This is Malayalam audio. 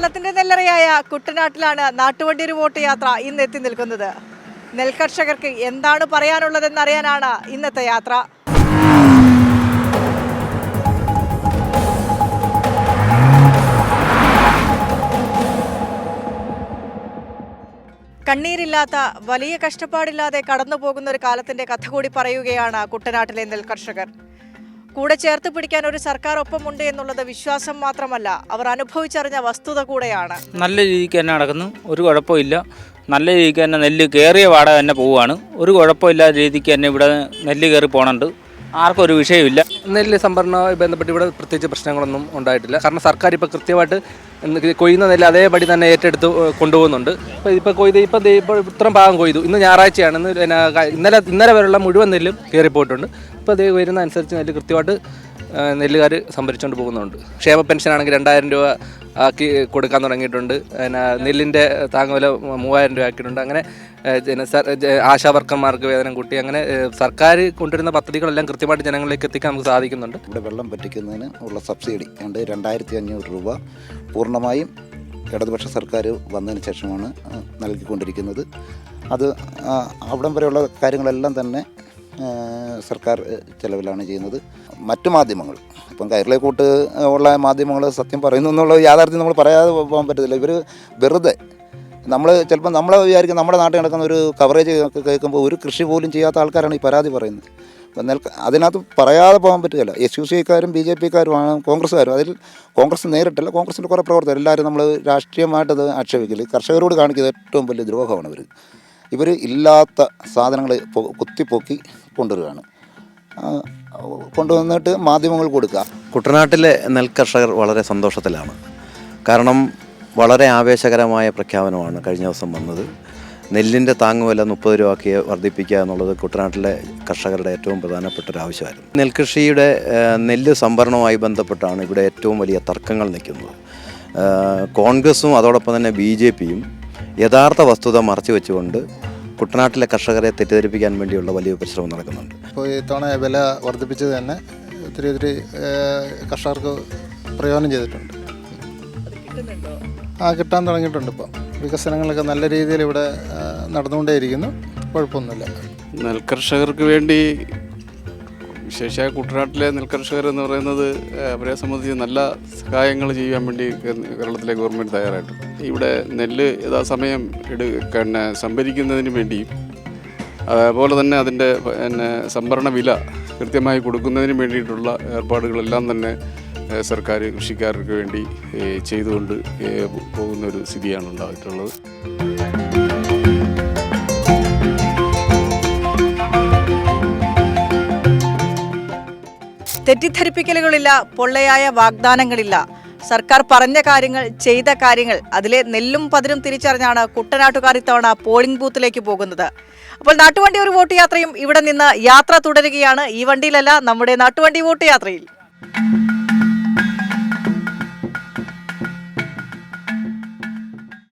കേരളത്തിന്റെ നെല്ലറയായ കുട്ടനാട്ടിലാണ് നാട്ടുവണ്ടി ഒരു വോട്ട് യാത്ര ഇന്ന് എത്തി നിൽക്കുന്നത്. നെൽകർഷകർക്ക് എന്താണ് പറയാനുള്ളതെന്നറിയാനാണ് ഇന്നത്തെ യാത്ര. കണ്ണീരില്ലാത്ത വലിയ കഷ്ടപ്പാടില്ലാതെ കടന്നു പോകുന്ന ഒരു കാലത്തിന്റെ കഥ കൂടി പറയുകയാണ് കുട്ടനാട്ടിലെ നെൽകർഷകർ. കൂടെ ചേർത്ത് പിടിക്കാൻ ഒരു സർക്കാർ ഒപ്പമുണ്ട് എന്നുള്ളത് വിശ്വാസം മാത്രമല്ല, അവർ അനുഭവിച്ചറിഞ്ഞ വസ്തുത കൂടെയാണ്. നല്ല രീതിക്ക് തന്നെ നടക്കുന്നു, ഒരു കുഴപ്പമില്ല. നല്ല രീതിക്ക് തന്നെ നെല്ല് കയറിയ വാടക തന്നെ പോവുകയാണ്. ഒരു കുഴപ്പമില്ലാത്ത രീതിക്ക് തന്നെ ഇവിടെ നെല്ല് കയറി പോകുന്നുണ്ട്. ആർക്കും ഒരു വിഷയമില്ല. നെല്ല് സംഭരണവുമായി ബന്ധപ്പെട്ട് ഇവിടെ പ്രത്യേകിച്ച് പ്രശ്നങ്ങളൊന്നും ഉണ്ടായിട്ടില്ല. കാരണം സർക്കാർ ഇപ്പോൾ കൃത്യമായിട്ട് കൊയ്യുന്ന നെല്ല് അതേപടി തന്നെ ഏറ്റെടുത്ത് കൊണ്ടുപോകുന്നുണ്ട്. ഇപ്പോൾ ഇത്രയും ഭാഗം കൊയ്തു. ഇന്ന് ഞായറാഴ്ചയാണ്. ഇന്നലെ വരെയുള്ള മുഴുവൻ നെല്ലും കയറിപ്പോയിട്ടുണ്ട്. ഇപ്പോൾ അത് വരുന്ന അനുസരിച്ച് നെല്ല് കൃത്യമായിട്ട് നെല്ലുകാർ സംഭരിച്ചുകൊണ്ട് പോകുന്നുണ്ട്. ക്ഷേമ പെൻഷൻ ആണെങ്കിൽ 2000 രൂപ ആക്കി കൊടുക്കാൻ തുടങ്ങിയിട്ടുണ്ട്. നെല്ലിൻ്റെ താങ്ങുവില 3000 രൂപ ആക്കിയിട്ടുണ്ട്. അങ്ങനെ ആശാവർക്കർമാർക്ക് വേതനം കൂട്ടി. അങ്ങനെ സർക്കാർ കൊണ്ടുവരുന്ന പദ്ധതികളെല്ലാം കൃത്യമായിട്ട് ജനങ്ങളിലേക്ക് എത്തിക്കാൻ നമുക്ക് സാധിക്കുന്നുണ്ട്. ഇവിടെ വെള്ളം പറ്റിക്കുന്നതിന് ഉള്ള സബ്സിഡി 2500 രൂപ പൂർണ്ണമായും ഇടതുപക്ഷ സർക്കാർ വന്നതിന് ശേഷമാണ് നൽകിക്കൊണ്ടിരിക്കുന്നത്. അത് അവിടം വരെയുള്ള കാര്യങ്ങളെല്ലാം തന്നെ സർക്കാർ ചെലവിലാണ് ചെയ്യുന്നത്. മറ്റു മാധ്യമങ്ങൾ, ഇപ്പം കയറിലേക്കൂട്ട് ഉള്ള മാധ്യമങ്ങൾ സത്യം പറയുന്നു എന്നുള്ള യാഥാർത്ഥ്യം നമ്മൾ പറയാതെ പോകാൻ പറ്റത്തില്ല. ഇവർ വെറുതെ ചിലപ്പോൾ നമ്മളെ വിചാരിക്കും നമ്മുടെ നാട്ടിൽ നടക്കുന്ന ഒരു കവറേജ് കേൾക്കുമ്പോൾ ഒരു കൃഷി പോലും ചെയ്യാത്ത ആൾക്കാരാണ് ഈ പരാതി പറയുന്നത്. അതിനകത്ത് പറയാതെ പോകാൻ പറ്റുകയില്ല. SUCക്കാരും BJPക്കാരുമാണ്, കോൺഗ്രസ്സുകാരും. അതിൽ കോൺഗ്രസ് നേരിട്ടല്ല, കോൺഗ്രസിൻ്റെ കുറേ പ്രവർത്തകർ എല്ലാവരും നമ്മൾ രാഷ്ട്രീയമായിട്ടത് ആക്ഷേപിക്കൽ കർഷകരോട് കാണിക്കുന്നത് ഏറ്റവും വലിയ ദ്രോഹമാണ്. ഇവർ ഇല്ലാത്ത സാധനങ്ങൾ കുത്തിപ്പൊക്കി കൊണ്ടുവരികയാണ്, കൊണ്ടുവന്നിട്ട് മാധ്യമങ്ങൾ കൊടുക്കുക. കുട്ടനാട്ടിലെ നെൽകർഷകർ വളരെ സന്തോഷത്തിലാണ്. കാരണം വളരെ ആവേശകരമായ പ്രഖ്യാപനമാണ് കഴിഞ്ഞ ദിവസം വന്നത്. നെല്ലിൻ്റെ താങ്ങുവില 30 രൂപയ്ക്ക് വർദ്ധിപ്പിക്കുക എന്നുള്ളത് കുട്ടനാട്ടിലെ കർഷകരുടെ ഏറ്റവും പ്രധാനപ്പെട്ട ഒരു ആവശ്യമായിരുന്നു. നെൽകൃഷിയുടെ നെല്ല് സംഭരണവുമായി ബന്ധപ്പെട്ടാണ് ഇവിടെ ഏറ്റവും വലിയ തർക്കങ്ങൾ നിൽക്കുന്നത്. കോൺഗ്രസും അതോടൊപ്പം തന്നെ BJPയും യഥാർത്ഥ വസ്തുത മറച്ചു വെച്ചുകൊണ്ട് കുട്ടനാട്ടിലെ കർഷകരെ തെറ്റിദ്ധരിപ്പിക്കാൻ വേണ്ടിയുള്ള വലിയ പരിശ്രമം നടക്കുന്നുണ്ട്. ഇപ്പോൾ ഇത്തവണ വില വർദ്ധിപ്പിച്ചത് തന്നെ ഒത്തിരി കർഷകർക്ക് പ്രയോജനം ചെയ്തിട്ടുണ്ട്. കിട്ടാൻ തുടങ്ങിയിട്ടുണ്ട്. ഇപ്പോൾ വികസനങ്ങളൊക്കെ നല്ല രീതിയിൽ ഇവിടെ നടന്നുകൊണ്ടേയിരിക്കുന്നു. കുഴപ്പമൊന്നുമില്ല. നെൽകർഷകർക്ക് വേണ്ടി, വിശേഷമായ കുട്ടനാട്ടിലെ നെൽകർഷകർ എന്ന് പറയുന്നത്, അവരെ സംബന്ധിച്ച് നല്ല സഹായങ്ങൾ ചെയ്യാൻ വേണ്ടി കേരളത്തിലെ ഗവൺമെൻറ് തയ്യാറായിട്ടുണ്ട്. ഇവിടെ നെല്ല് യഥാസമയം സംഭരിക്കുന്നതിന് വേണ്ടിയും അതുപോലെ തന്നെ അതിൻ്റെ സംഭരണ വില കൃത്യമായി കൊടുക്കുന്നതിന് വേണ്ടിയിട്ടുള്ള ഏർപ്പാടുകളെല്ലാം തന്നെ സർക്കാർ കൃഷിക്കാർക്ക് വേണ്ടി ചെയ്തുകൊണ്ട് പോകുന്ന ഒരു സ്ഥിതിയാണ് ഉണ്ടായിട്ടുള്ളത്. തെറ്റിദ്ധരിപ്പിക്കലുകളില്ല, പൊള്ളയായ വാഗ്ദാനങ്ങളില്ല. സർക്കാർ പറഞ്ഞ കാര്യങ്ങൾ, ചെയ്ത കാര്യങ്ങൾ, അതിലെ നെല്ലും പതിരും തിരിച്ചറിഞ്ഞാണ് കുട്ടനാട്ടുകാർ ഇത്തവണ പോളിംഗ് ബൂത്തിലേക്ക് പോകുന്നത്. അപ്പോൾ നാട്ടുവണ്ടി ഒരു വോട്ട് യാത്രയും ഇവിടെ നിന്ന് യാത്ര തുടരുകയാണ്. ഈ വണ്ടിയിലല്ല, നമ്മുടെ നാട്ടുവണ്ടി വോട്ട് യാത്രയിൽ.